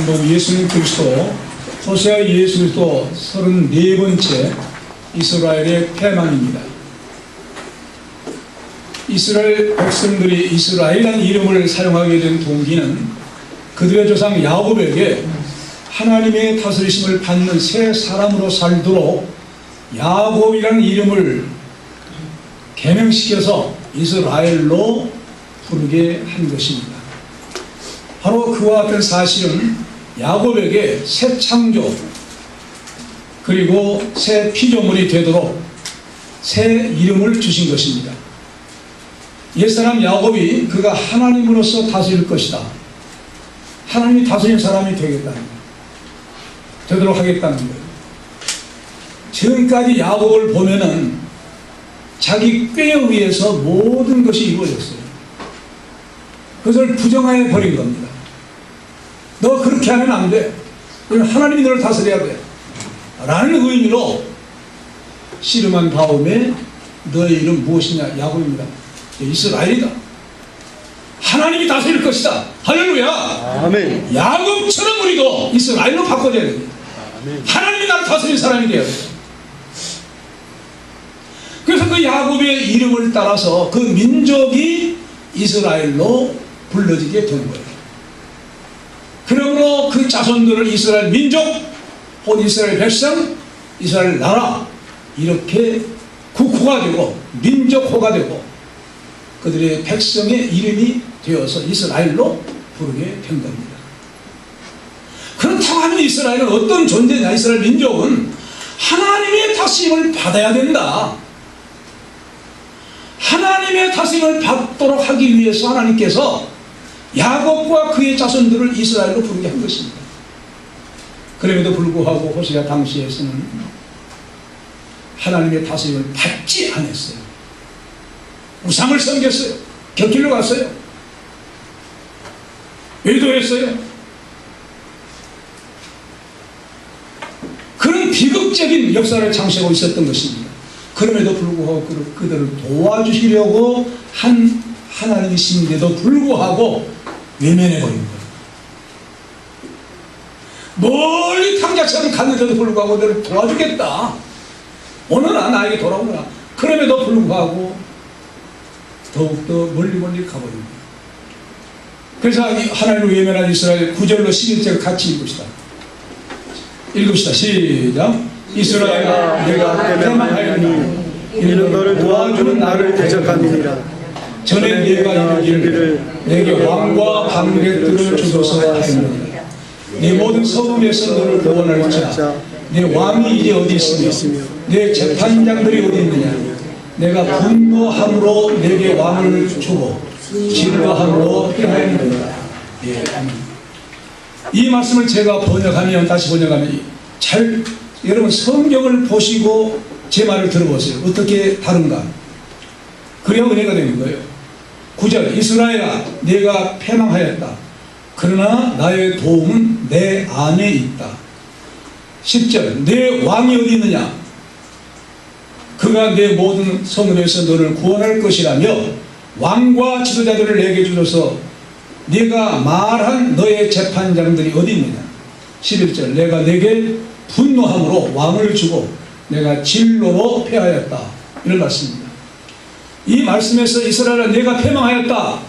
신동 예수님 그리스도 호세아 예수 그리스도 34번째 이스라엘의 패망입니다. 이스라엘 백성들이 이스라엘이라는 이름을 사용하게 된 동기는 그들의 조상 야곱에게 하나님의 다스리심을 받는 새 사람으로 살도록 야곱이라는 이름을 개명시켜서 이스라엘로 부르게 한 것입니다. 바로 그와 같은 사실은 야곱에게 새 창조 그리고 새 피조물이 되도록 새 이름을 주신 것입니다. 옛사람 야곱이 그가 하나님으로서 다스릴 것이다, 하나님이 다스린 사람이 되도록 하겠다는 거예요. 지금까지 야곱을 보면은 자기 꾀에 의해서 모든 것이 이루어졌어요. 그것을 부정하여 버린 겁니다. 너 그렇게 하면 안 돼, 하나님이 너를 다스려야 돼 라는 의미로 씨름한 다음에 너의 이름 무엇이냐? 야곱입니다. 이스라엘이다. 하나님이 다스릴 것이다. 할렐루야. 아멘. 야곱처럼 우리도 이스라엘로 바꿔줘야 됩니다. 아멘. 하나님이 나를 다스릴 사람이 되어야 돼요. 그래서 그 야곱의 이름을 따라서 그 민족이 이스라엘로 불러지게 된 거예요. 그러므로 그 자손들을 이스라엘 민족, 곧 이스라엘 백성, 이스라엘 나라, 이렇게 국호가 되고 민족호가 되고 그들의 백성의 이름이 되어서 이스라엘로 부르게 된 겁니다. 그렇다고 하면 이스라엘은 어떤 존재냐? 이스라엘 민족은 하나님의 다스림을 받아야 된다. 하나님의 다스림을 받도록 하기 위해서 하나님께서 야곱과 그의 자손들을 이스라엘로 부르게 한 것입니다. 그럼에도 불구하고 호세아 당시에서는 하나님의 다스림을 받지 않았어요. 우상을 섬겼어요. 곁길로 갔어요. 외도했어요. 그런 비극적인 역사를 창시하고 있었던 것입니다. 그럼에도 불구하고 그들을 도와주시려고 한 하나님이신데도 불구하고 외면해버린 거예요. 멀리 탕자처럼 갔는데도 불구하고 너를 도와주겠다, 오너라, 나에게 돌아오너라. 그럼에도 불구하고 더욱더 멀리 가버린 거예요. 그래서 하나님을 외면한 이스라엘 9절로 11절을 같이 읽읍시다. 시작. 이스라엘아, 내가 패망하였니? 이는 너를 도와주는 나를 대적함이니라. 전에 네가 이르기를 내게 왕과 방백들을 주소서 하였느니라. 네 모든 서움에서 너를 구원할지라. 내 왕이 이제 어디 있으며 내 재판장들이 어디 있느냐? 내가 분노함으로 내게 왕을 주고 진노함으로 행하였느니라. 예, 아멘. 이 말씀을 제가 다시 번역하면 여러분 성경을 보시고 제 말을 들어보세요. 어떻게 다른가? 그래야 은혜가 되는 거예요. 9절. 이스라엘아, 내가 패망하였다. 그러나 나의 도움은 내 안에 있다. 10절. 내 왕이 어디 있느냐? 그가 내 모든 성읍에서 너를 구원할 것이라며 왕과 지도자들을 내게 주셔서 네가 말한 너의 재판장들이 어디 있느냐? 11절. 내가 내게 분노함으로 왕을 주고 내가 진노로 패하였다. 이런 말씀입니다. 이 말씀에서 이스라엘아, 내가 패망하였다,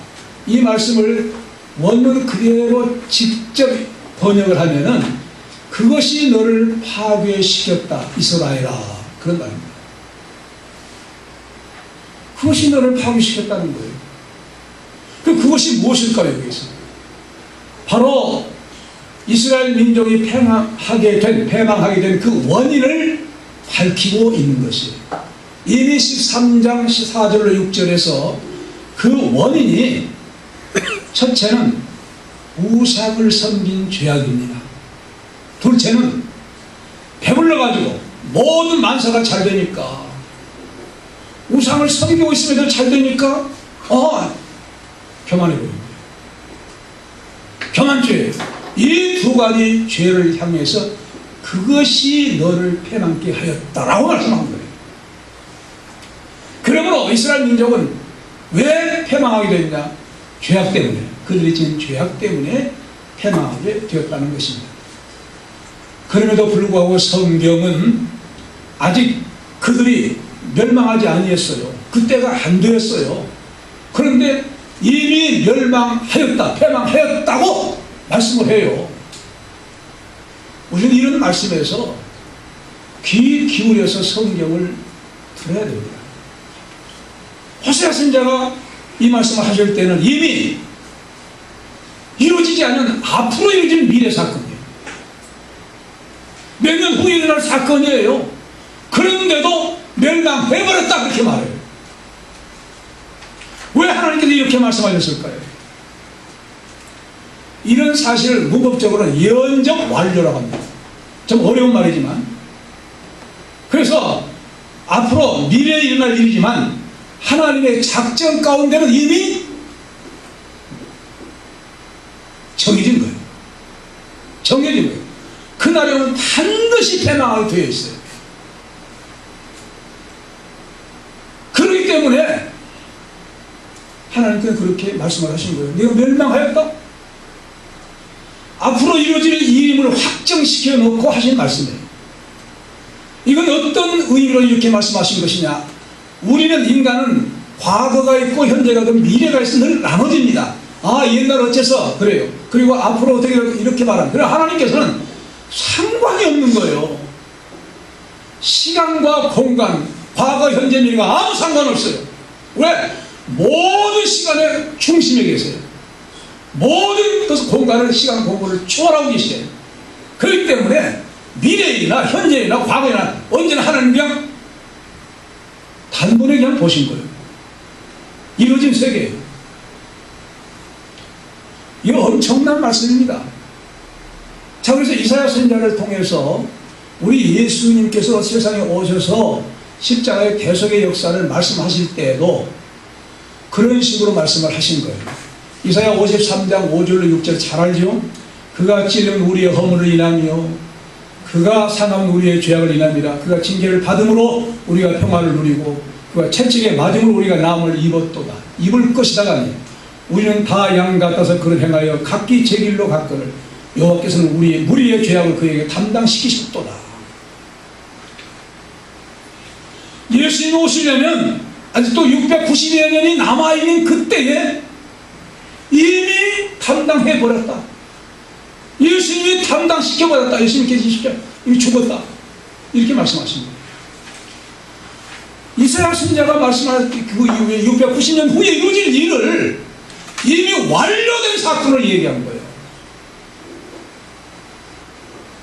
이 말씀을 원문 그대로 직접 번역을 하면은 그것이 너를 파괴시켰다, 이스라엘아, 그런 말입니다. 그것이 너를 파괴시켰다는 거예요. 그것이 무엇일까요? 여기서 바로 이스라엘 민족이 패망하게 된 그 원인을 밝히고 있는 것이에요. 이미 13장 14절로 6절에서 그 원인이, 첫째는 우상을 섬긴 죄악입니다. 둘째는 배불러가지고 모든 만사가 잘 되니까, 우상을 섬기고 있음에도 잘 되니까 교만해 보입니다. 교만죄. 이 두 가지 죄를 향해서 그것이 너를 패망케 하였다라고 말씀한 거예요. 그러므로 이스라엘 민족은 왜 패망하게 됐냐? 죄악 때문에, 그들이 지은 죄악 때문에 패망하게 되었다는 것입니다. 그럼에도 불구하고 성경은 아직 그들이 멸망하지 아니했어요. 그때가 안 되었어요. 그런데 이미 멸망하였다, 패망하였다고 말씀을 해요. 우리는 이런 말씀에서 귀 기울여서 성경을 들어야 됩니다. 호세아 선지자가 이 말씀을 하실 때는 이미 이루어지지 않은 앞으로 이루어질 미래 사건이에요. 몇 년 후에 일어날 사건이에요. 그런데도 멸망해버렸다 그렇게 말해요. 왜 하나님께서 이렇게 말씀하셨을까요? 이런 사실을 문법적으로 예언적 완료라고 합니다. 좀 어려운 말이지만, 그래서 앞으로 미래에 일어날 일이지만 하나님의 작전 가운데는 이미 정해진 거예요. 정해진 거예요. 그날에는 반드시 패망하게 되어 있어요. 그렇기 때문에 하나님께서 그렇게 말씀을 하신 거예요. 내가 멸망하였다? 앞으로 이루어질 일임을 확정시켜 놓고 하신 말씀이에요. 이건 어떤 의미로 이렇게 말씀하신 것이냐? 우리는 인간은 과거가 있고 현재가 있고 미래가 있어 늘 나눠집니다. 아, 옛날 어째서 그래요. 그리고 앞으로 어떻게 이렇게 말합니다. 그러나 하나님께서는 상관이 없는 거예요. 시간과 공간, 과거, 현재, 미래가 아무 상관없어요. 왜? 모든 시간의 중심에 계세요. 모든 공간을, 시간, 공간을 초월하고 계시요. 그렇기 때문에 미래이나 현재이나 과거이나 언제나 하나님 그냥 단번에 그냥 보신 거예요. 이루어진 세계예요. 이거 엄청난 말씀입니다. 자, 그래서 이사야 선지자를 통해서 우리 예수님께서 세상에 오셔서 십자가의 대속의 역사를 말씀하실 때에도 그런 식으로 말씀을 하신 거예요. 이사야 53장 5절로 6절 잘 알죠? 그가 찔린 우리의 허물을 인하며 그가 상함 우리의 죄악을 인함이라. 그가 징계를 받음으로 우리가 평화를 누리고 그가 채찍에 맞음으로 우리가 나음을 입었도다. 입을 것이다가 아니에요. 우리는 다 양 같아서 그를 행하여 각기 제 길로 갔거늘 여호와께서는 우리의 무리의 죄악을 그에게 담당시키셨도다. 예수님이 오시려면 아직도 690여 년이 남아있는 그때에 이미 담당해버렸다. 예수님이 담당시켜버렸다. 예수님께서 이미 죽었다. 이렇게 말씀하십니다. 이사야 선지자가 말씀할 그 이후에 690년 후에 이루어질 일을 이미 완료된 사건을 얘기한 거예요.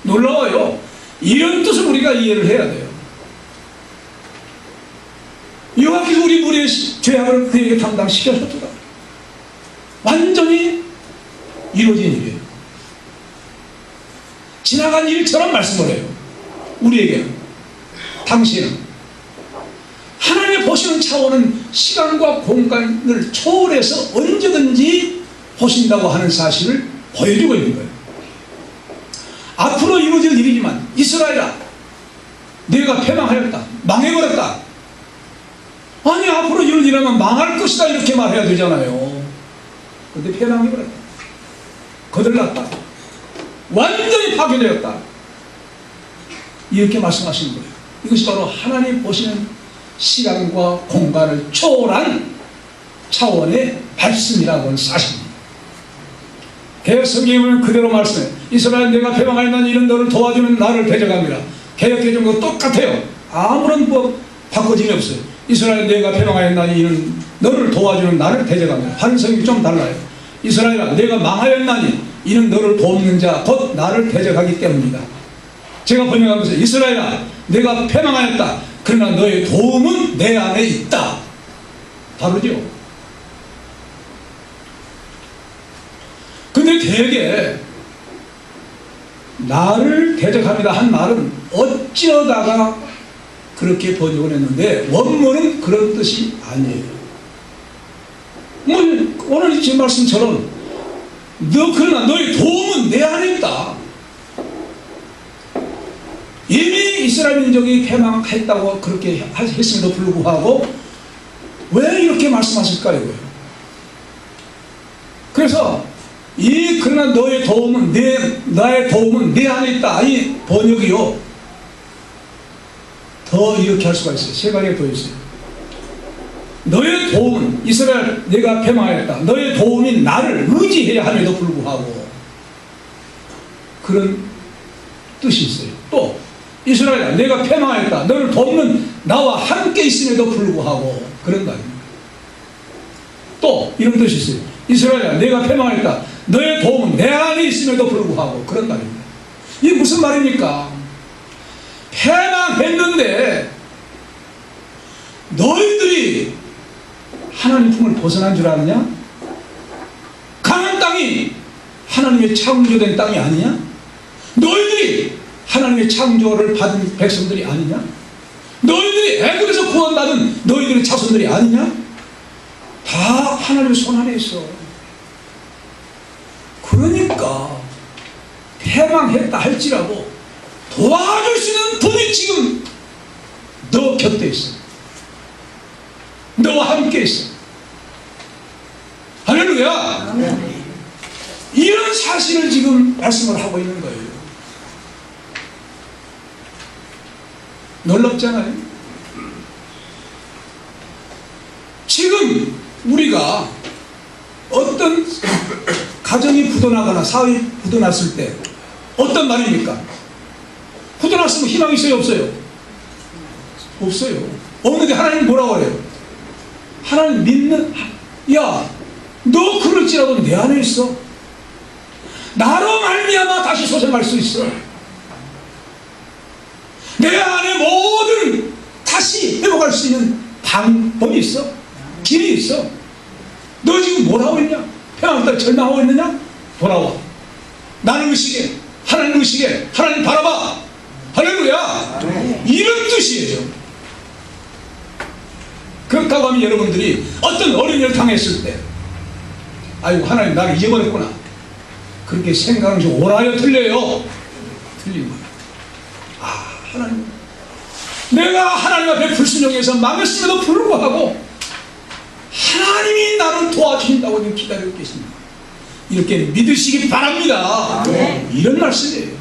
놀라워요. 이런 뜻을 우리가 이해를 해야 돼요. 여호와께서 우리 무리의 죄악을 그에게 담당시켰다. 완전히 이루어진 일이에요. 지나간 일처럼 말씀을 해요. 우리에게는. 당신은 하나님이 보시는 차원은 시간과 공간을 초월해서 언제든지 보신다고 하는 사실을 보여주고 있는 거예요. 앞으로 이루어질 일이지만 이스라엘아, 내가 패망하였다, 망해버렸다. 아니, 앞으로 이루어질 일이라면 망할 것이다 이렇게 말해야 되잖아요. 그런데 패망해버렸다, 거들났다, 완전히 파괴되었다, 이렇게 말씀하시는 거예요. 이것이 바로 하나님 보시는 시간과 공간을 초월한 차원의 말씀이라고 하는 사실입니다. 개혁 성경은 그대로 말씀해. 이스라엘 내가 패망하였나니 이런 너를 도와주는 나를 대적함이라. 개혁해준 거 똑같아요. 아무런 바꿔짐이 없어요. 이스라엘 내가 패망하였나니 이런 너를 도와주는 나를 대적함이라. 한성이 좀 달라요. 이스라엘아 내가 망하였나니 이는 너를 돕는 자 곧 나를 대적하기 때문이다. 제가 번역하면서 이스라엘아 내가 패망하였다. 그러나 너의 도움은 내 안에 있다. 다르죠? 근데 되게 나를 대적합니다 한 말은 어찌하다가 그렇게 번역을 했는데 원문은 그런 뜻이 아니에요. 뭐 오늘 이 말씀처럼 그러나 너의 도움은 내 안에 있다. 이미 이스라엘 민족이 패망했다고 그렇게 했음에도 불구하고 왜 이렇게 말씀하실까요? 그래서 그러나 너의 도움은 나의 도움은 내 안에 있다. 이 번역이요. 더 이렇게 할 수가 있어요. 세 가지가 더 있어요. 너의 도움은 이스라엘 내가 패망하였다. 너의 도움이 나를 의지해야 함에도 불구하고 그런 뜻이 있어요. 또 이스라엘아 내가 패망하였다. 너를 돕는 나와 함께 있음에도 불구하고 그런 거 아닙니까? 또 이런 뜻이 있어요. 이스라엘아 내가 패망하였다. 너의 도움은 내 안에 있음에도 불구하고 그런 거 아닙니까? 이게 무슨 말입니까? 패망했는데 너희들이 하나님 품을 벗어난 줄 아느냐? 가나안 땅이 하나님의 창조된 땅이 아니냐? 너희들이 하나님의 창조를 받은 백성들이 아니냐? 너희들이 애굽에서 구원받은 너희들의 자손들이 아니냐? 다 하나님의 손 안에 있어. 그러니까 패망했다 할지라도 도와줄 수 있는 분이 지금 너 곁에 있어. 너와 함께 있어. 할렐루야. 이런 사실을 지금 말씀을 하고 있는 거예요. 놀랍잖아요. 지금 우리가 어떤 가정이 부도나거나 사업이 부도났을 때 어떤 말입니까? 부도났으면 희망이 있어요? 없어요? 없어요. 없는데 하나님 뭐라고 해요? 하나님 믿는, 야, 너 그럴지라도 내 안에 있어. 나로 말미암아 다시 소생할 수 있어. 내 안에 모든 다시 회복할 수 있는 방법이 있어. 길이 있어. 너 지금 뭘 하고 있냐? 평안하다 절망하고 있느냐? 돌아와. 나는 의식해. 하나님 의식해. 하나님 바라봐. 할렐루야. 이런 뜻이에요. 그렇다고 하면 여러분들이 어떤 어려움을 당했을 때 아이고 하나님 나를 잊어버렸구나 그렇게 생각하는 게 옳아요 틀려요? 틀린 거예요. 하나님 내가 하나님 앞에 불순종해서 망했음에도 불구하고 하나님이 나를 도와주신다고 지금 기다리고 계십니다. 이렇게 믿으시기 바랍니다. 이런 말씀이에요.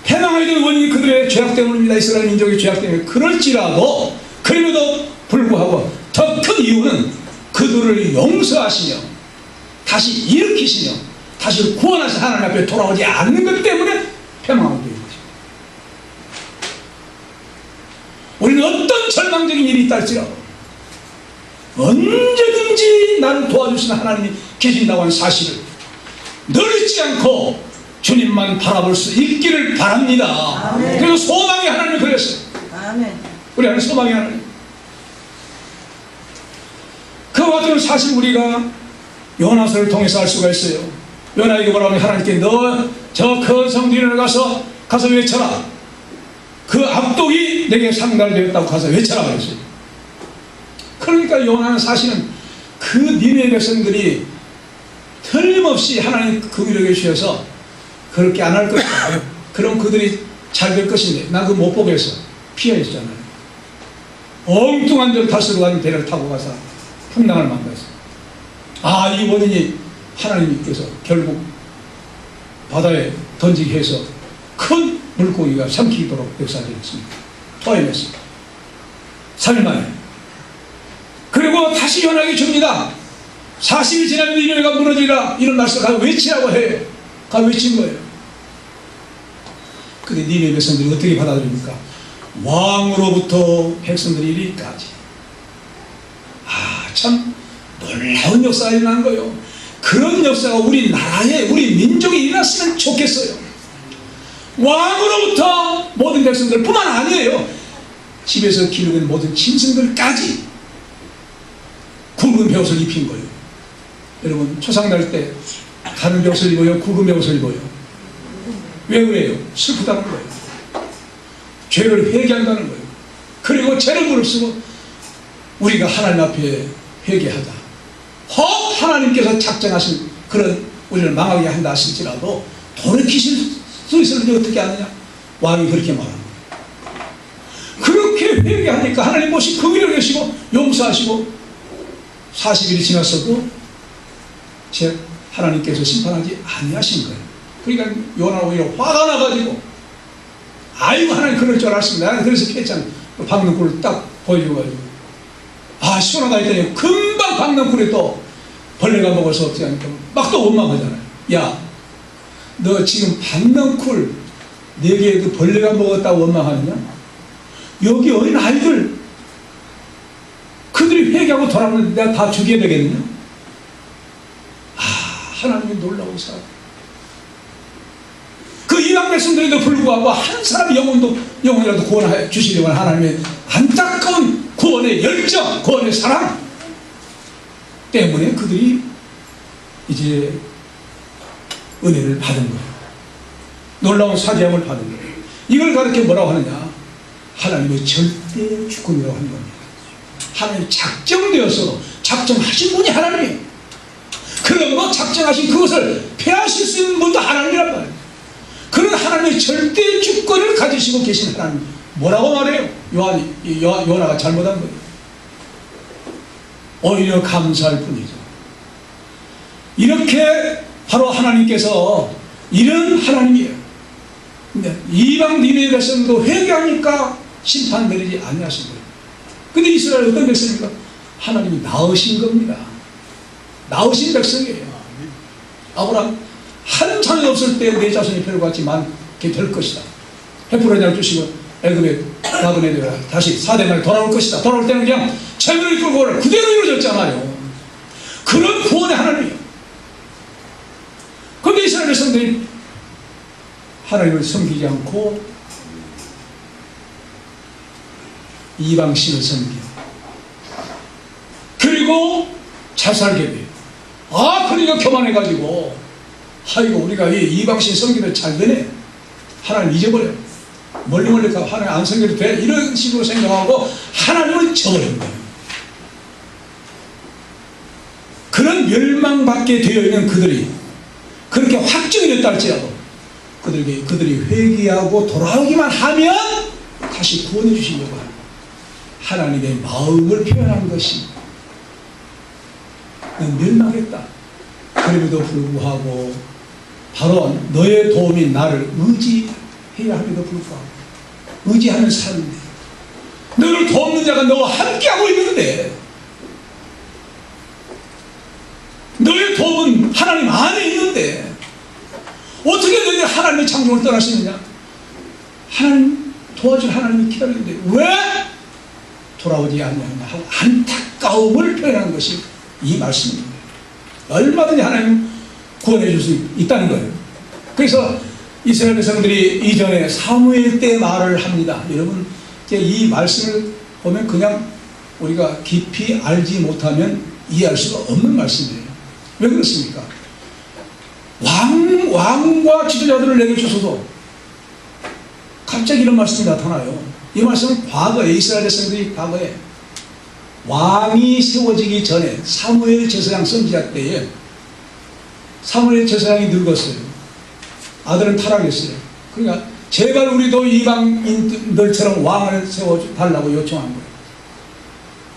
패망하게 된 원인이 그들의 죄악 때문입니다. 이스라엘 민족의 죄악 때문에. 그럴지라도 그럼에도 불구하고 더 큰 이유는 그들을 용서하시며 다시 일으키시며 다시 구원하신 하나님 앞에 돌아오지 않는 것 때문에 패망하게 되는 것입니다. 우리는 어떤 절망적인 일이 있다 할지라도 언제든지 나를 도와주시는 하나님이 계신다고 하는 사실을 늘 잊지 않고 주님만 바라볼 수 있기를 바랍니다. 아멘. 그래서 소망의 하나님이 그랬어요. 아멘. 우리 하나님 소망의 하나님. 그와 같은 사실 우리가 요나서를 통해서 알 수가 있어요. 요나에게 뭐라고 하면 하나님께 너 저 큰 성전에 가서 외쳐라. 그 악독이 내게 상달되었다고 가서 외쳐라 그랬어요. 그러니까 요나는 사실은 그 니네 백성들이 틀림없이 하나님 그 위력에 주셔서 그렇게 안 할 것이다. 그럼 그들이 잘 될 것인데 난 그거 못 보겠어. 피하였잖아요. 엉뚱한 데로 다스로 가는 배를 타고 가서 풍랑을 만났어요. 이 원인이 하나님께서 결국 바다에 던지게 해서 큰 물고기가 삼키도록 역사되었습니다. 토해냈습니다. 3일 만에. 그리고 다시 연하게 줍니다. 40일 지나면 니네가 무너지라 이런 말씀을 가서 외치라고 해요. 가 외친 거예요. 근데 니네 백성들이 어떻게 받아들입니까? 왕으로부터 백성들이 이리까지. 참 놀라운 역사가 일어난 거예요. 그런 역사가 우리 나라에 우리 민족에 일어났으면 좋겠어요. 왕으로부터 모든 백성들 뿐만 아니에요. 집에서 기르는 모든 짐승들까지 굵은 베옷을 입힌 거예요. 여러분 초상날 때 가는 베옷을 입어요? 굵은 베옷을 입어요? 왜 그래요? 슬프다는 거예요. 죄를 회개한다는 거예요. 그리고 죄를 무릅쓰고 우리가 하나님 앞에 회개하자. 혹 하나님께서 작정하신 그런 우리를 망하게 한다 하실지라도 돌이키실 수 있을지 어떻게 하느냐? 왕이 그렇게 말합니다. 그렇게 회개하니까 하나님 몹시 긍휼히 여기시고 용서하시고 40일이 지났어도 즉 하나님께서 심판하지 아니하신 거예요. 그러니까 요나는 오히려 화가 나가지고 아이고 하나님 그럴 줄 알았습니다. 나는 그래서 피했잖아. 박능쿨을 딱 보여줘가지고 아 시원하다 했더니 금방 박능쿨이 또 벌레가 먹어서 어떻게 하니까 막 또 원망하잖아요. 야 너 지금 박능쿨 내게도 벌레가 먹었다고 원망하느냐? 여기 어린 아이들 그들이 회개하고 돌아오는데 내가 다 죽여야 되겠느냐? 아 하나님이 놀라우사 그 이방 백성들에도 불구하고 한 사람 영혼이라도 구원해 주시려고 하는 하나님의 안타까운 구원의 열정, 구원의 사랑 때문에 그들이 이제 은혜를 받은 거예요. 놀라운 사죄함을 받은 거예요. 이걸 가르쳐 뭐라고 하느냐? 하나님의 절대 주권이라고 하는 겁니다. 하나님 작정되어서 작정하신 분이 하나님이에요. 그런 거 작정하신 그것을 폐하실 수 있는 분도 하나님이란 말이에요. 그런 하나님의 절대 주권을 가지시고 계신 하나님 뭐라고 말해요? 요나가 잘못한 거예요. 오히려 감사할 뿐이죠. 이렇게 바로 하나님께서 이런 하나님이에요. 근데 이방 니느웨 백성도 회개하니까 심판 내리지 아니하신 거예요. 근데 이스라엘 어떤 백성입니까? 하나님이 낳으신 겁니다. 낳으신 백성이에요. 아브라함 한 자녀도 없을 때 내 자손이 별같이 많게 될 것이다. 헤프론을 주시고 애굽에 나그네들아 다시 4대 만에 돌아올 것이다. 돌아올 때는 그냥 체면을 끌고 오라 그대로 이루어졌잖아요. 그런 구원의 하나님이에요. 그런데 이스라엘 백성들이 하나님을 섬기지 않고 이방신을 섬기고 그리고 잘 살게 돼요. 아 그러니까 교만해가지고 아이고 우리가 이 이방신 섬기면 잘 되네. 하나님 잊어버려. 멀리 가고 하나님 안 섬겨도 돼. 이런 식으로 생각하고 하나님을 저버린 거예요. 그런 멸망받게 되어 있는 그들이 그렇게 확정이 됐다 할지라도 그들이 회개하고 돌아오기만 하면 다시 구원해 주시려고 하는 하나님의 마음을 표현한 것이 멸망했다. 그럼에도 불구하고 바로 너의 도움이 나를 의지해야 함에도 불구하고 의지하는 삶인데 너를 돕는 자가 너와 함께하고 있는데 너의 도움은 하나님 안에 있는데 어떻게 너희들이 하나님의 창조를 떠나시느냐? 하나님 도와줄 하나님이 기다리는데 왜 돌아오지 않느냐 하고 안타까움을 표현하는 것이 이 말씀입니다. 얼마든지 하나님 구원해 줄 수 있다는 거예요. 그래서 이스라엘 백성들이 이전에 사무엘 때 말을 합니다. 여러분 이 말씀을 보면 그냥 우리가 깊이 알지 못하면 이해할 수가 없는 말씀이에요. 왜 그렇습니까? 왕과 지도자들을 내게 주소서 갑자기 이런 말씀이 나타나요. 이 말씀은 과거에 이스라엘 백성들이 과거에 왕이 세워지기 전에 사무엘 제사장 선지자 때에 사무엘 제사장이 늙었어요. 아들은 타락했어요. 그러니까 제발 우리도 이방인들처럼 왕을 세워달라고 요청한 거예요.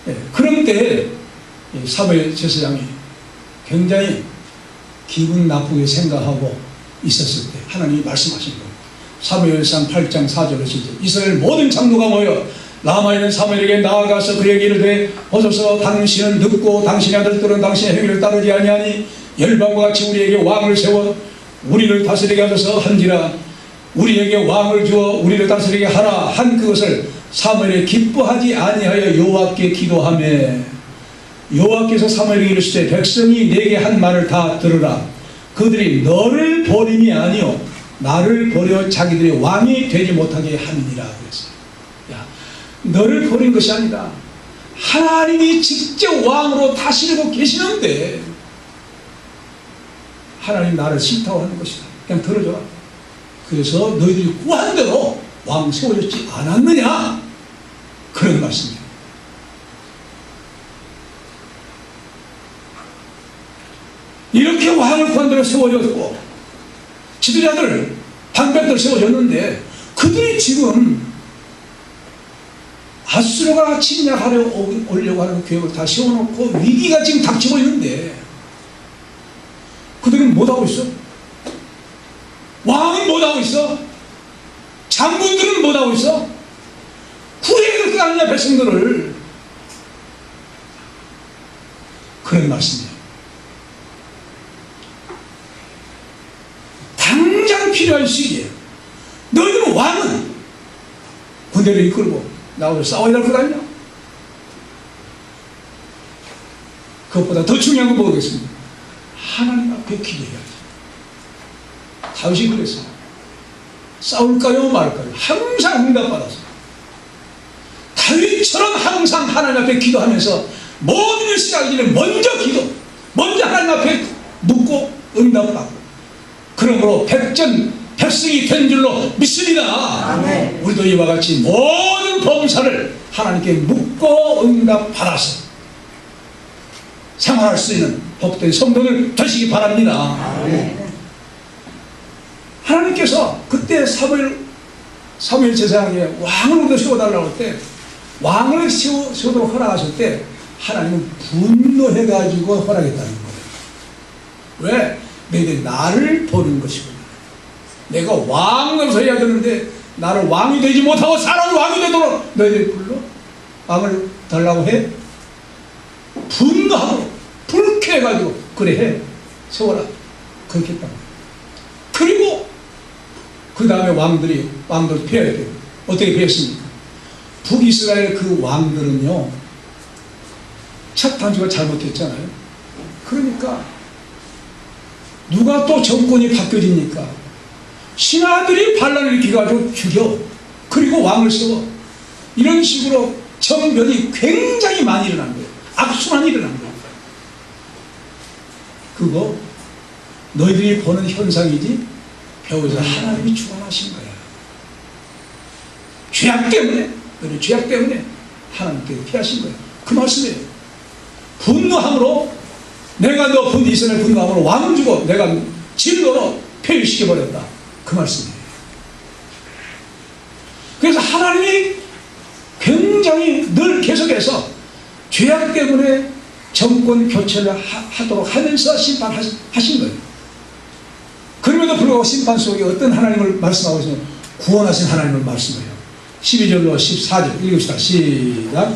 네, 그런 때에 사무엘 제사장이 굉장히 기분 나쁘게 생각하고 있었을 때 하나님이 말씀하신 거예요. 사무엘상 8장 4절에 이스라엘 모든 장로가 모여 라마에 있는 사무엘에게 나아가서 그에게 이르되 보소서 당신은 늙고 당신의 아들들은 당신의 행위를 따르지 아니하니 열방과 같이 우리에게 왕을 세워 우리를 다스리게 하소서 한지라. 우리에게 왕을 주어 우리를 다스리게 하라 한 그것을 사무엘이 기뻐하지 아니하여 여호와께 기도하며 여호와께서 사무엘에게 이르시되 백성이 내게 한 말을 다 들으라. 그들이 너를 버림이 아니요 나를 버려 자기들의 왕이 되지 못하게 하느니라 그랬어요. 야, 너를 버린 것이 아니다. 하나님이 직접 왕으로 다스리고 계시는데 하나님 나를 싫다고 하는 것이다. 그냥 들어줘라. 그래서 너희들이 구한 대로 왕 세워졌지 않았느냐? 그런 말씀이에요. 이렇게 왕을 구한 대로 세워졌고 지도자들, 방백들 세워졌는데 그들이 지금 아수르가 침략하려고 오려고 하는 계획을 다 세워놓고 위기가 지금 닥치고 있는데 못하고 있어? 왕은 못하고 있어? 장군들은 못하고 있어? 구해야 될 거 아니냐, 백성들을. 그런 말씀이에요. 당장 필요한 시기에 너희들은 왕은 군대를 이끌고 나와서 싸워야 될 것 아니냐? 그것보다 더 중요한 건 뭐겠습니까? 하나님 앞에 기도해야지. 다윗이 그랬어요. 싸울까요 말까요? 항상 응답받았어요. 다윗처럼 항상 하나님 앞에 기도하면서 모든 일 시작하기 전에 먼저 기도, 먼저 하나님 앞에 묻고 응답받고, 그러므로 백성이 된 줄로 믿습니다. 아멘. 우리도 이와 같이 모든 범사를 하나님께 묻고 응답받아서 생활할 수 있는 복된 성도들 되시기 바랍니다. 아멘. 하나님께서 그때 사무엘 제사장에 왕을 우리도 세워달라고 할 때, 왕을 세우도록 허락하실 때 하나님은 분노해가지고 허락했다는 거예요. 왜? 너희들이 나를 보는 것이구나. 내가 왕으로서 해야 되는데 나를 왕이 되지 못하고 사람을 왕이 되도록 너희들이 불러? 왕을 달라고 해? 분노하고 불쾌해가지고 그래 해, 세워라. 그렇게 했단 말이에요. 그리고 그 다음에 왕들 패해야 돼요. 어떻게 패했습니까? 북이스라엘 그 왕들은요, 첫 단추가 잘못했잖아요. 그러니까 누가 또 정권이 바뀌어지니까 신하들이 반란을 일으켜가지고 죽여, 그리고 왕을 세워. 이런 식으로 정변이 굉장히 많이 일어난 거예요. 악순환이 일어난 거예요. 그거 너희들이 보는 현상이지 배우에서 하나님이 주관하신 거야. 죄악 때문에, 너희 죄악 때문에 하나님께 피하신 거야. 그 말씀이에요. 분노함으로, 내가 너 이스라엘 분노함으로 왕을 주고 내가 진노로 폐위시켜버렸다. 그 말씀이에요. 그래서 하나님이 굉장히 늘 계속해서 죄악 때문에 정권 교체를 하도록 하면서 심판하신 거예요. 그럼에도 불구하고 심판 속에 어떤 하나님을 말씀하고 있으면 구원하신 하나님을 말씀해요. 12절로 14절 읽읍시다. 시작.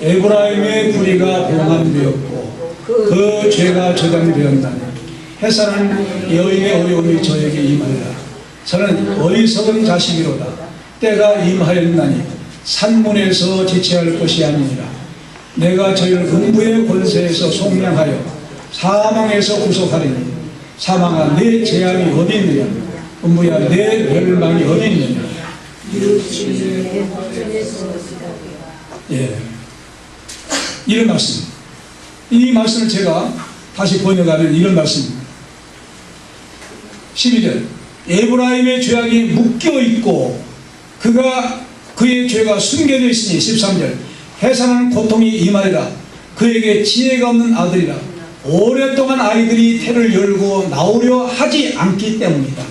에브라임의 불의가 봉함되었고 그 죄가 저장되었나니 해산은 여인의 어려움이 저에게 임하리라. 저는 어리석은 자식이로다. 때가 임하였나니 산문에서 지체할 것이 아니니라. 내가 저희를 음부의 권세에서 속량하여 사망에서 구속하리니 사망아 내 재앙이 어디 있느냐, 음부야 내 멸망이 어디 있느냐. 예, 이런 말씀. 이 말씀을 제가 다시 번역하면 이런 말씀입니다. 12절. 에브라임의 죄악이 묶여있고 그의 죄가 숨겨져 있으니 13절. 해산하는 고통이 임하리라. 그에게 지혜가 없는 아들이라. 오랫동안 아이들이 태를 열고 나오려 하지 않기 때문이다.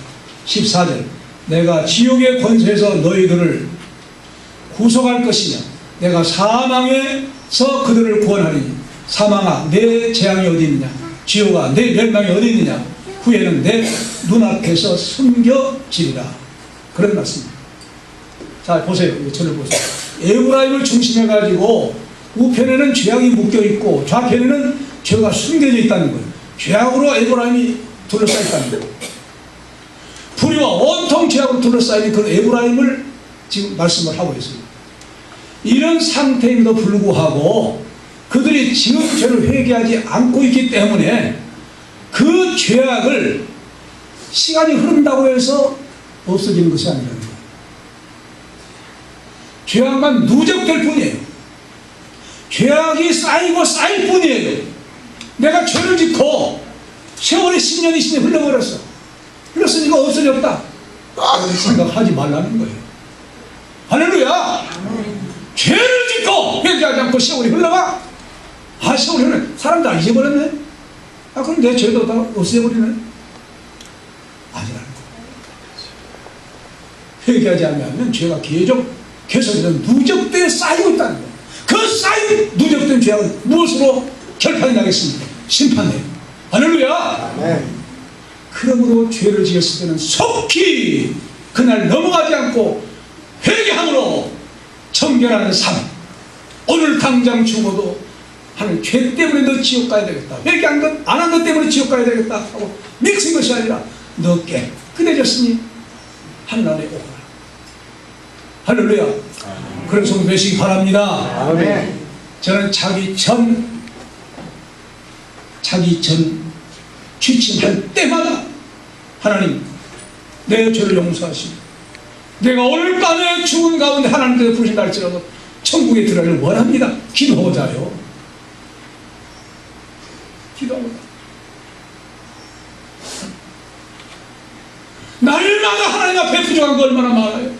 14절. 내가 지옥의 권세에서 너희들을 구속할 것이며 내가 사망에서 그들을 구원하리니 사망아 내 재앙이 어디 있느냐, 지옥아 내 멸망이 어디 있느냐, 후에는 내 눈앞에서 숨겨지리라. 그런 말씀입니다. 자 보세요. 저를 보세요. 에브라임을 중심해가지고 우편에는 죄악이 묶여있고 좌편에는 죄가 숨겨져 있다는 거예요. 죄악으로 에브라임이 둘러싸여 있다는 거예요. 불의와 온통 죄악으로 둘러싸인 그 에브라임을 지금 말씀을 하고 있습니다. 이런 상태임에도 불구하고 그들이 지금 죄를 회개하지 않고 있기 때문에 그 죄악을 시간이 흐른다고 해서 없어지는 것이 아니라는 거예요. 죄악만 누적될 뿐이에요. 죄악이 쌓이고 쌓일 뿐이에요. 내가 죄를 짓고 세월이 10년, 20년 흘러버렸어. 흘렀으니까 없어졌다. 생각하지 말라는 거예요. 할렐루야! 죄를 짓고 회개하지 않고 세월이 흘러가? 아, 세월이 흘러. 사람 다 잊어버렸네? 아, 그럼 내 죄도 다 없애버리네? 아니라는 거예요. 회개하지 않으면 죄가 계속해서 누적되어 쌓이고 있다는 거예요. 그 쌓인 누적된 죄악은 무엇으로 결판이 나겠습니까? 심판이에요. 할렐루야! 그러므로 죄를 지었을 때는 속히 그날 넘어가지 않고 회개함으로 정결하는 삶, 오늘 당장 죽어도 하는 죄 때문에 너 지옥 가야 되겠다, 회개 안 한 것 때문에 지옥 가야 되겠다 하고 미친 것이 아니라 너 깨끗해졌으니 하늘나라에 오거라. 할렐루야. 그래서 되시기 바랍니다. 아멘. 저는 자기 전 취침할 때마다 하나님 내 죄를 용서하시고 내가 오늘 밤에 죽은 가운데 하나님께서 부르신다 할지라도 천국에 들어가기를 원합니다. 기도하자요. 기도하자. 날마다 하나님 앞에 부족한 거 얼마나 많아요.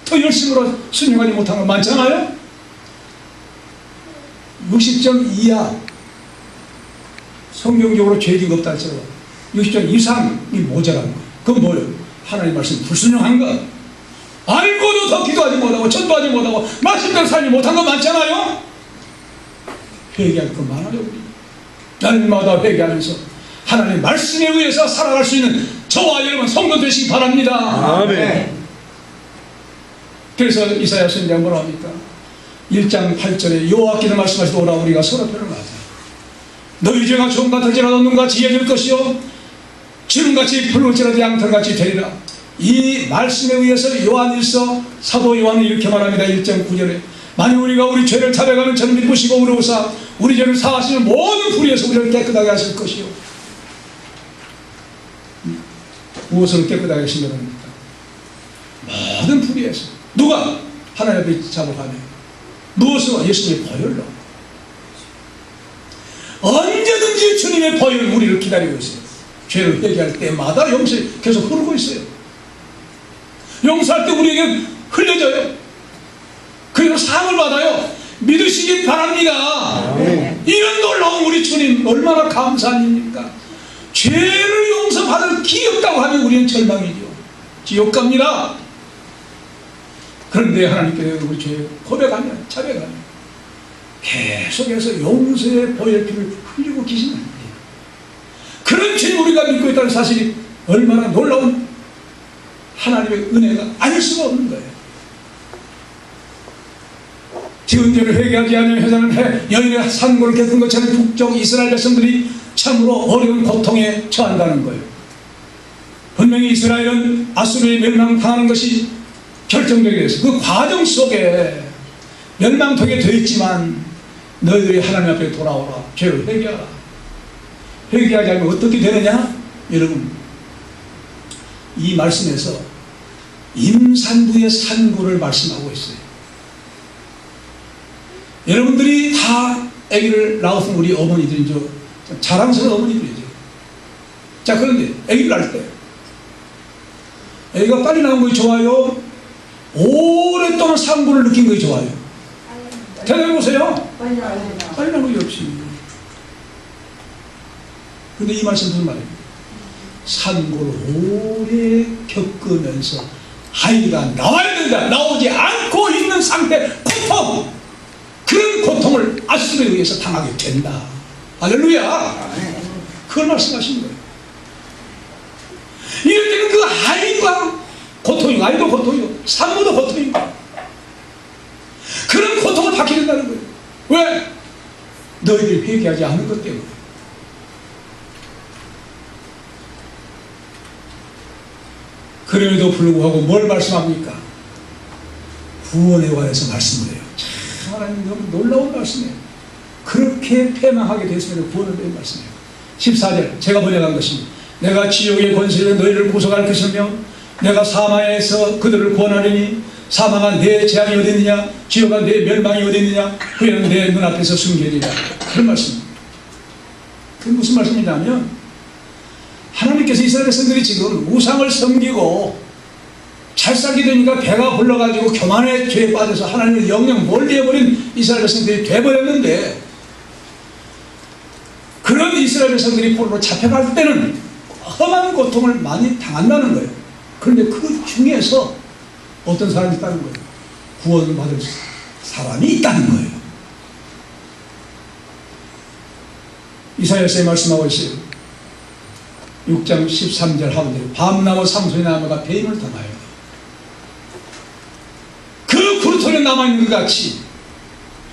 더 열심으로 순종하지 못한 거 많잖아요. 60점 이하 성경적으로 죄지가 없다 할지라도 60점 이상이 모자란 거. 그건 뭐예요? 하나님 말씀 불순종한 거. 알고도 더 기도하지 못하고 전도하지 못하고 말씀대로 살지 못한 거 많잖아요. 회개할 거 많아요. 우리 날마다 회개하면서 하나님 말씀에 의해서 살아갈 수 있는 저와 여러분 성도 되시기 바랍니다. 아멘. 그래서 이사야 선지자가 뭐라 합니까? 1장 8절에 여호와께서 말씀하시도다 우리가 서로 편을 하자. 너희 죄가 종 같을지라도 눈같이 이어질 것이요 주름같이 붉을지라도 양털같이 되리라. 이 말씀에 의해서 요한일서 사도 요한은 이렇게 말합니다. 1장 9절에 만일 우리가 우리 죄를 자백하면 저는 믿으시고 우려오사 우리 죄를 사하시는 모든 불의에서 우리를 깨끗하게 하실 것이요. 무엇으로 깨끗하게 하신다는 겁니까? 모든 불의에서. 누가? 하나님 앞에 자복하며. 무엇으로? 예수님의 보혈로. 언제든지 주님의 보혈 우리를 기다리고 있어요. 죄를 회개할 때마다 용서에 계속 흐르고 있어요. 용서할 때 우리에게 흘려져요. 그래서 상을 받아요. 믿으시기 바랍니다. 이런 놀라운 우리 주님 얼마나 감사한 일입니까? 죄를 용서받을 길이 없다고 하면 우리는 절망이죠. 지옥 갑니다. 그런데 하나님께서 우리 죄 고백하면 자백하면 계속해서 용서의 보혈피를 흘리고 계시는 거예요. 그런 주님 우리가 믿고 있다는 사실이 얼마나 놀라운 하나님의 은혜가 아닐 수가 없는 거예요. 지은 죄를 회개하지 않으면 회자는 여인의 산고를 겪은 것처럼 북쪽 이스라엘 백성들이 참으로 어려운 고통에 처한다는 거예요. 분명히 이스라엘은 아수르에 멸망당하는 것이 결정되게 됐어요. 그 과정 속에 멸망되게 되었지만 너희들이 하나님 앞에 돌아오라. 죄를 회개하라. 회개하지 않으면 어떻게 되느냐? 여러분 이 말씀에서 임산부의 산고를 말씀하고 있어요. 여러분들이 다 아기를 낳았던 우리 어머니들이죠. 자랑스러운 어머니들이죠. 자, 그런데 아기를 낳을 때 아기가 빨리 나온 것이 좋아요? 오랫동안 산고를 느낀 것이 좋아요? 대답해보세요. 빨리 나온 것이 없지. 근데 이 말씀 무슨 말이에요? 산고를 오래 겪으면서 아이가 나와야 된다. 나오지 않고 있는 상태, 고통, 그런 고통을 아수르에 의해서 당하게 된다. 할렐루야. 그걸 말씀하신 거예요. 이럴 때는 그 아이가 고통이고 아이도 고통이고 산모도 고통이고 그런 고통을 받게 된다는 거예요. 왜? 너희들이 회개하지 않은 것 때문에. 그럼에도 불구하고 뭘 말씀합니까? 구원에 관해서 말씀을 해요. 참 하나님 너무 놀라운 말씀이에요. 그렇게 패망하게 됐음에도 구원을 낸 말씀이에요. 14절 제가 번역한 것입니다. 내가 지옥의 권세로 너희를 구속할 것이며 내가 사망에서 그들을 구원하리니 사망한 내 재앙이 어디 있느냐 지옥한 내 멸망이 어디 있느냐 그는 내 눈앞에서 숨겨지리라. 그런 말씀입니다. 그게 무슨 말씀이냐면 하나님께서 이스라엘 백성들이 지금 우상을 섬기고 잘 살게 되니까 배가 불러가지고 교만의 죄에 빠져서 하나님을 영영 멀리해버린 이스라엘 백성들이 돼버렸는데 그런 이스라엘 백성들이 포로로 잡혀갈 때는 험한 고통을 많이 당한다는 거예요. 그런데 그 중에서 어떤 사람이 있다는 거예요. 구원받을 사람이 있다는 거예요. 이사야서에 말씀하고 있어요. 6장 13절 하반절에 밤나무 삼손의 나무가 배임을 당하여 그 구루터기에 남아있는 것 같이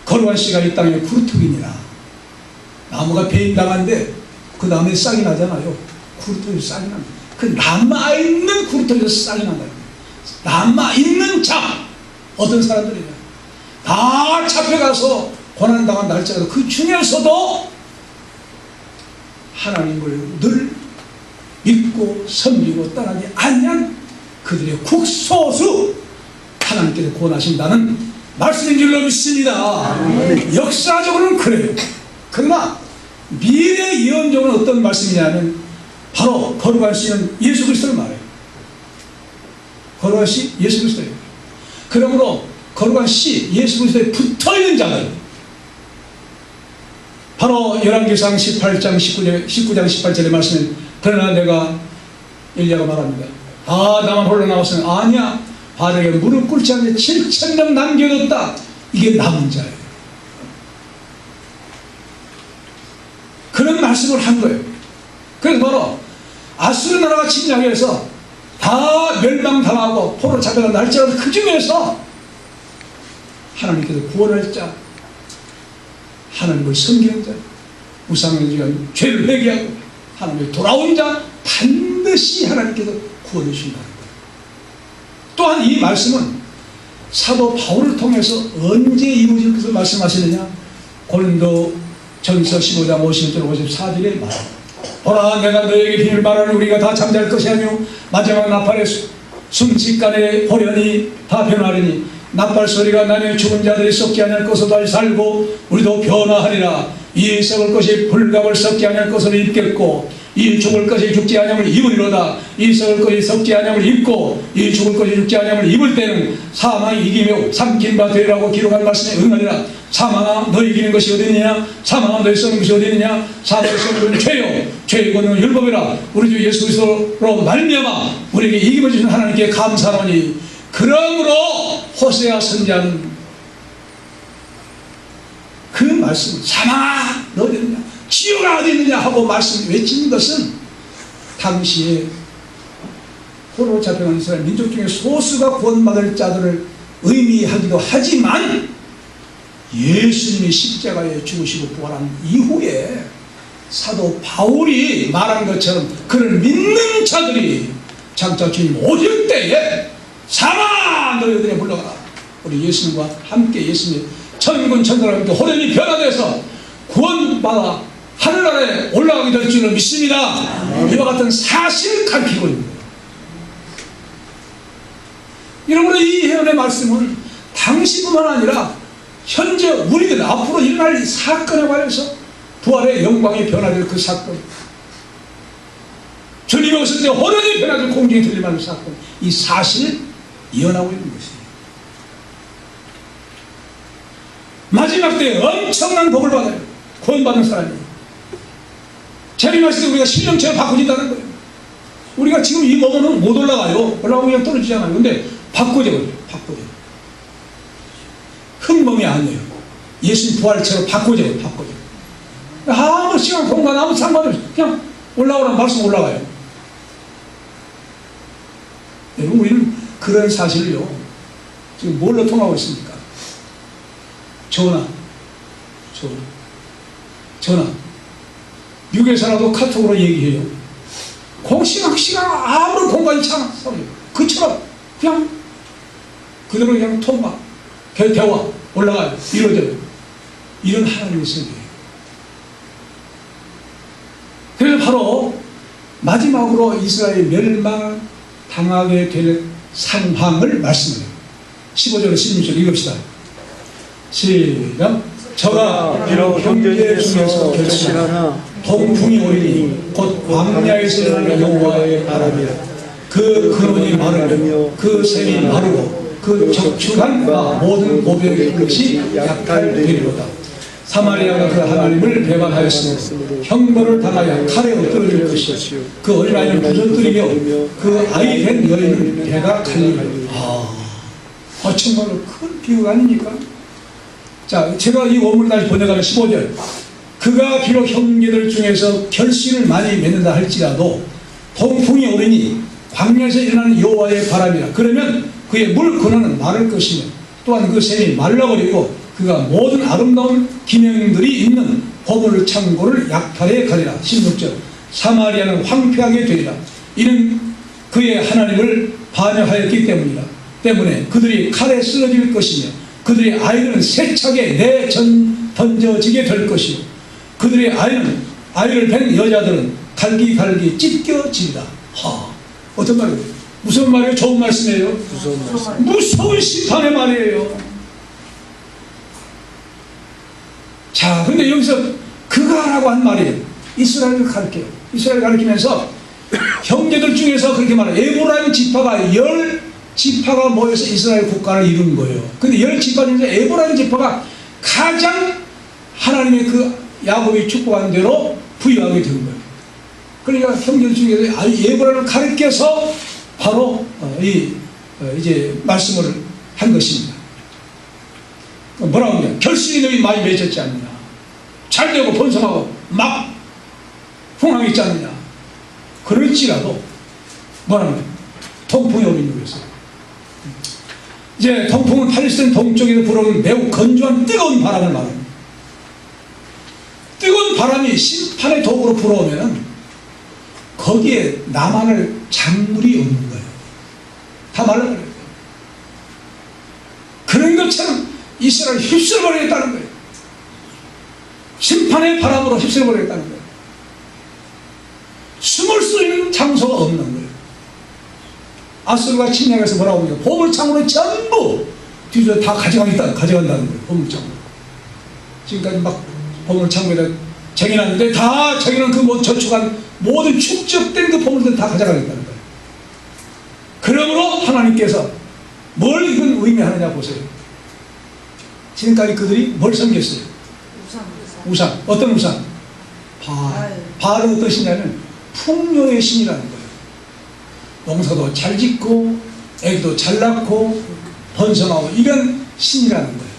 거룩한 씨가 이 땅에 구루터기니라. 나무가 배임당한데 그 나무에 싹이 나잖아요. 구루터기에서 싹이 납니다. 그 남아있는 구루터기에서 싹이 난다. 남아있는 자, 어떤 사람들이냐, 다 잡혀가서 고난당한 날짜가 그 중에서도 하나님을 늘 믿고 섬기고 떠나지 않는 그들의 국소수 하나님께서 구원하신다는 말씀인 줄로 믿습니다. 역사적으로는 그래요. 그러나 미래 예언적으로는 어떤 말씀이냐면 바로 거룩한 씨는 예수 그리스도를 말해요. 거룩한 씨 예수 그리스도예요. 그러므로 거룩한 씨 예수 그리스도에 붙어있는 자들, 바로 열왕기상 18장 19장 18절의 말씀에 그러나 내가 엘리야가 말합니다. 나만 홀로 나왔으면 아니야, 바알에게 무릎 꿇지 않는 7,000명 남겨뒀다. 이게 남은 자예요. 그런 말씀을 한 거예요. 그래서 바로 아수르 나라가 침략해서 다 멸망당하고 포로 잡혀간 날짜가 그 중에서 하나님께서 구원할 자, 하나님을 섬기는 자, 우상을 지은 죄를 회개하고 하나님께 돌아온 자 반드시 하나님께서 구원해 주신다는 거예요. 또한 이 말씀은 사도 바울을 통해서 언제 이루어질 것을 말씀하시느냐, 고린도 전서 15장 51절 54절에 말합니다. 보라, 내가 너에게 비밀 말하니 우리가 다 잠잘 것이 아니오 마지막 나팔에 순식간에 호련히 다 변하리니 나팔 소리가 나니 죽은 자들이 썩지 아니할 것으로 다시 살고 우리도 변화하리라. 이 썩을 것이 불갑을 썩지 아니할 것으로 입겠고 이 죽을 것이 죽지 아니함을 입으리로다. 이 썩을 것이 썩지 아니함을 입고 이 죽을 것이 죽지 아니함을 입을 때는 사망이 이기며 삼킨 바 되리라고 기록한 말씀에 응하리라. 사망아, 너 이기는 것이 어디 있느냐? 사망아, 너의 썩는 것이 어디 있느냐? 사망의 썩는 것은 죄요, 죄의 권능은 율법이라. 우리 주 예수 그리스도로 말미암아 우리에게 이김을 주신 하나님께 감사하노니. 그러므로 호세아 선지자는 그 말씀, 사망아 너 어디 있느냐, 지옥아 어디 있느냐 하고 말씀 외치는 것은 당시에 포로로 잡혀간 이스라엘 민족 중에 소수가 구원받을 자들을 의미하기도 하지만 예수님이 십자가에 죽으시고 부활한 이후에 사도 바울이 말한 것처럼 그를 믿는 자들이 장차 주님 오실 때에 사망아 너희들에 물러가라. 우리 예수님과 함께 예수님의 천군 천사와 함께 호련히 변화돼서 구원받아 하늘나라에 올라가게 될 줄을 믿습니다. 이와 같은 사실을 가르치고 있는 거예요. 여러분의 이 예언의 말씀은 당시뿐만 아니라 현재 우리들 앞으로 일어날 이 사건에 관해서 부활의 영광이 변화될 그 사건, 주님이 오실 때 호련히 변화될 공중에 들림하는 사건, 이 사실을 예언하고 있는 것이에요. 마지막 때에 엄청난 복을 받아요. 구원받는 사람이. 재림하실 때 우리가 신령체로 바꿔진다는 거예요. 우리가 지금 이 몸은 못 올라가요. 올라가면 그냥 떨어지잖아요. 근데 바꿔져요. 바꿔져요. 흙몸이 아니에요. 예수님 부활체로 바꿔져요. 바꿔져요. 아무 시간 공간 아무 상관없이 그냥 올라오라는 말씀 올라가요. 여러분, 우리는 그런 사실을요 지금 뭘로 통하고 있습니까? 전화. 미국에서라도 카톡으로 얘기해요. 시간 아무런 공간이 차나 그처럼 그냥 그대로 그냥 통화, 대화 올라가요. 이루어져요. 이런 하나님의 세계예요. 그래서 바로 마지막으로 이스라엘이 멸망당하게 될 상황을 말씀해요. 15절 16절 읽읍시다. 시작. 저가 비록 형제 중에서 결실하나 동풍이 오리니 곧 광야에서 일어나는 여호와의 바람이라. 그 근원이 마르며 그 샘이 마르고 그 적축한 바 모든 고백의 것이 약탈되리로다. 사마리아가 그 하나님을 배반하였으므로 형벌을 당하여 칼에 엎드러질 것이요 그 어린아이를 부서뜨리며 그 아이 된 여인을 배가 갈리리라. 정말로 큰 비유가 아닙니까? 자, 제가 이 원문을 다시 번역하면 15절. 그가 비록 형제들 중에서 결실을 많이 맺는다 할지라도 통풍이 오르니 광야에서 일어나는 여호와의 바람이라. 그러면 그의 물 근원은 마를 것이며 또한 그 샘이 말라버리고 그가 모든 아름다운 기명들이 있는 보물 창고를 약탈해 가리라. 16절 사마리아는 황폐하게 되리라. 이는 그의 하나님을 반역하였기 때문에 그들이 칼에 쓰러질 것이며 그들의 아이들은 세차게 던져지게 될 것이요 그들의 아이를 뵌 여자들은 갈기갈기 찢겨지리라. 어떤 말이에요? 무슨 말이에요? 좋은 말씀이에요? 무서운 심판의 말이에요. 자, 근데 여기서 그가라고 한 말이에요. 이스라엘을 가르쳐요. 이스라엘을 가르치면서 형제들 중에서 그렇게 말해요. 에브라임 지파가 10지파가 모여서 이스라엘 국가를 이룬 거예요. 근데 10지파 중에서 에브라임 지파가 가장 하나님의 그 야곱이 축복한 대로 부유하게 된 거예요. 그러니까 형제들 중에서 에브라임을 가르쳐서 바로 이제 말씀을 한 것입니다. 뭐라고 하냐? 결실이 너희 많이 맺었지 않느냐? 잘되고 번성하고 막 흥황이 있지 않느냐? 그럴지라도 뭐라면 통풍이 오는 거였어요. 이제 통풍은 팔레스타인 동쪽에서 불어오는 매우 건조한 뜨거운 바람을 말합니다. 뜨거운 바람이 심판의 도구로 불어오면 거기에 나만을 작물이 없는 거예요. 다 말라버려요. 그런 것처럼 이스라엘을 휩쓸어버리겠다는 거예요. 심판의 바람으로 휩쓸어버리겠다는 거예요. 숨을 수 있는 장소가 없는 거예요. 아수르가 침략해서 뭐라고 하냐? 보물창고를 전부 뒤져 다 가져간다는 거예요. 보물창고. 지금까지 막 보물창고에다 쟁여놨는데 다 쟁여놓은 그 저축한 모든 축적된 그 보물들 다 가져가겠다는 거예요. 그러므로 하나님께서 뭘 이건 의미하느냐 보세요. 지금까지 그들이 뭘 섬겼어요? 우상. 어떤 우상? 바알은 어떤 신이냐면 풍요의 신이라는 거예요. 농사도 잘 짓고 애기도 잘 낳고 번성하고 이런 신이라는 거예요.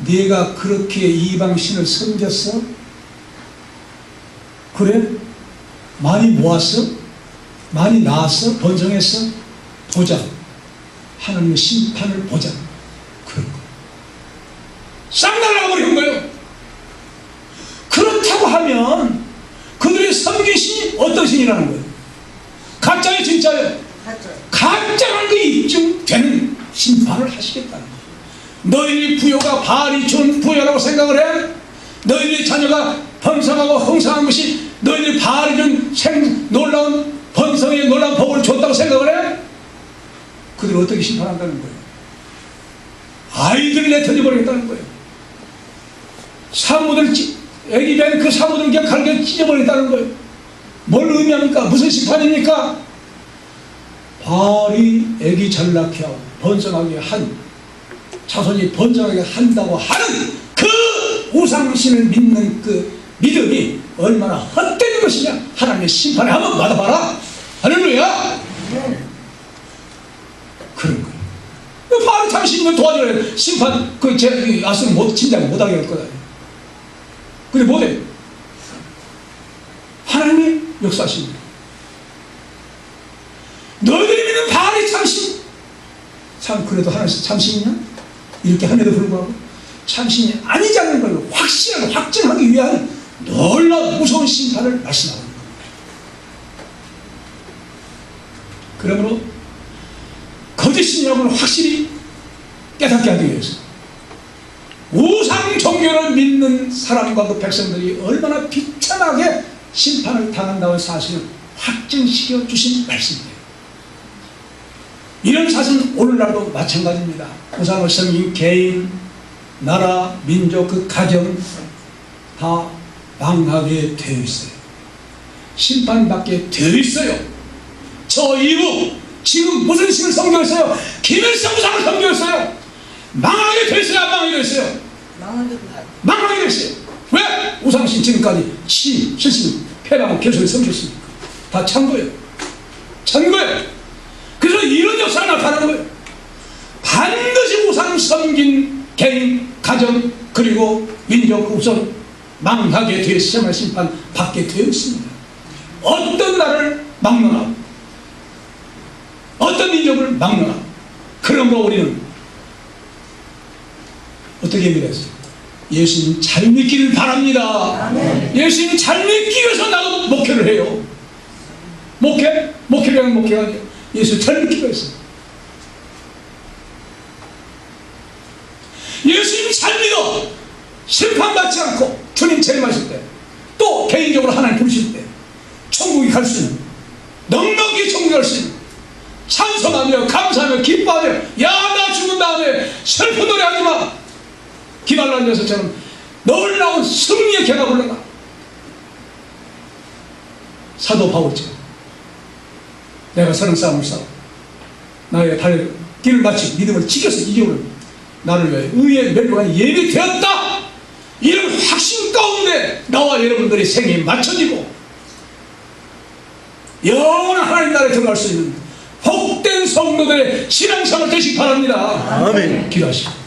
네가 그렇게 이방 신을 섬겼어? 그래? 많이 모았어? 많이 낳았어? 번성했어? 보자. 하나님의 심판을 보자. 그런 거예요. 싹 날라버리는 거예요. 그렇다고 하면 그들의 섬긴 신이 어떤 신이라는 거예요? 가짜예요, 진짜예요? 가짜라는 게 입증되는 심판을 하시겠다는 거예요. 너희의 부여가 바알이 준 부여라고 생각을 해? 너희의 자녀가 번성하고 흥성한 것이 너희들 바알이 준 놀라운 번성의 놀라운 복을 줬다고 생각을 해? 그들을 어떻게 심판한다는 거예요? 아이들을 내터져버리겠다는 거예요. 사무들 애기 된 그 사무들 그냥 갈게 찢어버리겠다는 거예요. 뭘 의미합니까? 무슨 심판입니까? 바알이 애기 잘 낳게 하고 번성하게 한 자손이 번성하게 한다고 하는 그 우상신을 믿는 그 믿음이 얼마나 헛된 것이냐. 하나님의 심판에 한번 받아봐라. 할렐루야. 그런 거예요. 바알이 당신을 도와줘야 심판 아수는 진작 못하게 할 거다. 근데 못해. 하나님이 역사하십니다. 너희들이 믿는 바알이 참신. 참 그래도 하나님 참신이냐? 이렇게 함에도 불구하고 참신이 아니지 않는 걸 확실하게 확증하기 위한 놀라운 무서운 심판을 말씀하고 있는 겁니다. 그러므로 거짓신이라고는 확실히 깨닫게 하기 위해서 우상 종교를 믿는 사람과 그 백성들이 얼마나 비참하게 심판을 당한다는 사실을 확증시켜 주신 말씀이에요. 이런 사실은 오늘날도 마찬가지입니다. 우상을 섬긴 개인, 나라, 민족, 그 가정 다 망하게 되어 있어요. 심판받게 되어 있어요. 저 이후 지금 무슨 신을 섬겼어요? 김일성 우상을 섬겼어요. 망하게 됐어요? 안 망하게 됐어요? 망하게 됐어요. 왜? 우상신 지금까지 70년 패라고 계속 섬겼습니까? 다 찬 거예요. 찬 거예요. 그래서 이런 역사가 나타나는 거예요. 반드시 우상 섬긴 개인, 가정, 그리고 민족 우선 망하게 되어 시험할 심판 받게 되어 있습니다. 어떤 날을 막론하고 어떤 민족을 막론하고 그러므로 우리는 어떻게 믿었어요? 예수님 잘 믿기를 바랍니다. 예수님 잘 믿기 위해서 나도 목회를 해요. 목회를 하는 목회가 아니에요. 예수 잘 믿기 위해서. 예수님 잘 믿어 심판받지 않고 주님 재림하실 때, 또 개인적으로 하나님 부르실 때 천국에 갈 수 있는, 넉넉히 천국에 갈 수 있는, 찬송하며 감사하며 기뻐하며, 야 나 죽은 다음에 슬픈 노래 하지마, 기말란 녀석처럼 놀라운 승리의 개가 불러가. 사도 바울처럼 내가 선한 싸움을 싸워 나의 달 길을 마치고 믿음을 지켜서 이겨오는 나를 위해 의의 멸류관이 예비되었다, 이런 확신 가운데 나와 여러분들의 생이 맞춰지고 영원한 하나님 나라에 들어갈 수 있는 복된 성도들의 신앙생활 되시기 바랍니다. 아멘. 기도하시고